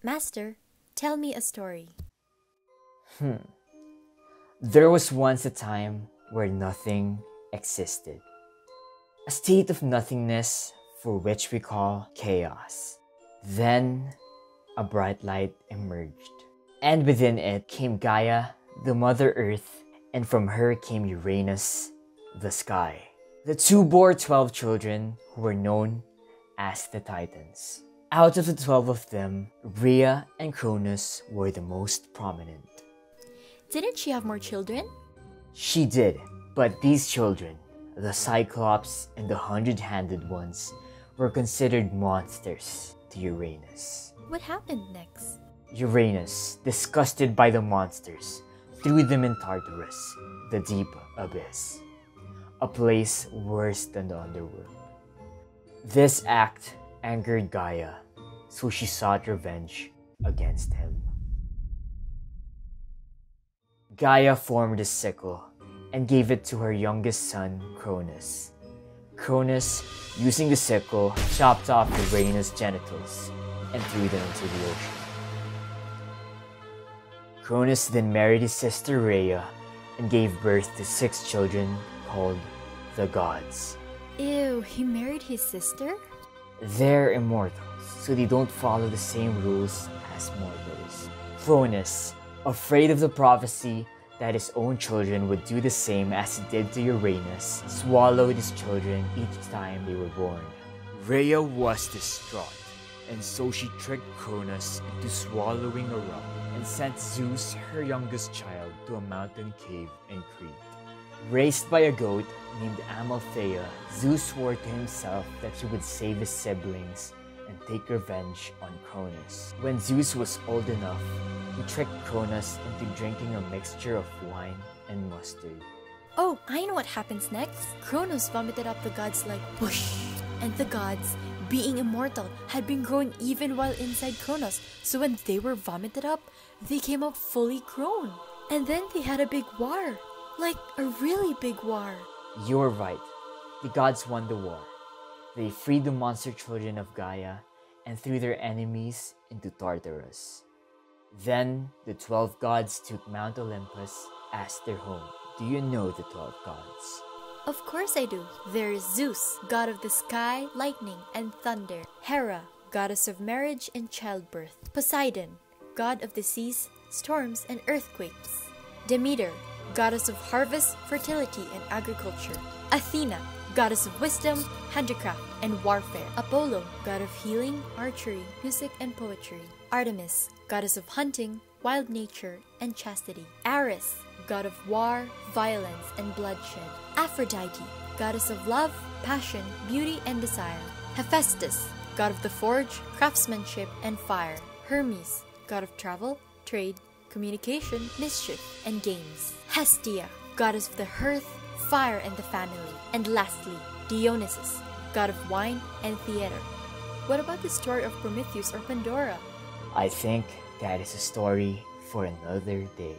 Master, tell me a story. There was once a time where nothing existed. A state of nothingness for which we call chaos. Then, a bright light emerged. And within it came Gaia, the Mother Earth, and from her came Uranus, the sky. The two bore 12 children who were known as the Titans. Out of the 12 of them, Rhea and Cronus were the most prominent. Didn't she have more children? She did, but these children, the Cyclops and the 100-handed ones, were considered monsters to Uranus. What happened next? Uranus, disgusted by the monsters, threw them in Tartarus, the deep abyss, a place worse than the underworld. This act angered Gaia, so she sought revenge against him. Gaia formed a sickle and gave it to her youngest son, Cronus. Cronus, using the sickle, chopped off Uranus' genitals and threw them into the ocean. Cronus then married his sister Rhea and gave birth to 6 children called the gods. Ew, he married his sister? They're immortals, so they don't follow the same rules as mortals. Cronus, afraid of the prophecy that his own children would do the same as he did to Uranus, swallowed his children each time they were born. Rhea was distraught, and so she tricked Cronus into swallowing a rock and sent Zeus, her youngest child, to a mountain cave in Crete. Raised by a goat named Amalthea, Zeus swore to himself that he would save his siblings and take revenge on Cronus. When Zeus was old enough, he tricked Cronus into drinking a mixture of wine and mustard. Oh, I know what happens next. Cronus vomited up the gods like whoosh. And the gods, being immortal, had been growing even while inside Cronus. So when they were vomited up, they came out fully grown. And then they had a big war. Like a really big war. You're right. The gods won the war. They freed the monster children of Gaia and threw their enemies into Tartarus. Then, the 12 gods took Mount Olympus as their home. Do you know the 12 gods? Of course I do. There is Zeus, god of the sky, lightning, and thunder. Hera, goddess of marriage and childbirth. Poseidon, god of the seas, storms, and earthquakes. Demeter, goddess of harvest, fertility, and agriculture. Athena, goddess of wisdom, handicraft, and warfare. Apollo, god of healing, archery, music, and poetry. Artemis, goddess of hunting, wild nature, and chastity. Ares, god of war, violence, and bloodshed. Aphrodite, goddess of love, passion, beauty, and desire. Hephaestus, god of the forge, craftsmanship, and fire. Hermes, god of travel, trade, communication, mischief, and games. Hestia, goddess of the hearth, fire, and the family. And lastly, Dionysus, god of wine and theater. What about the story of Prometheus or Pandora? I think that is a story for another day.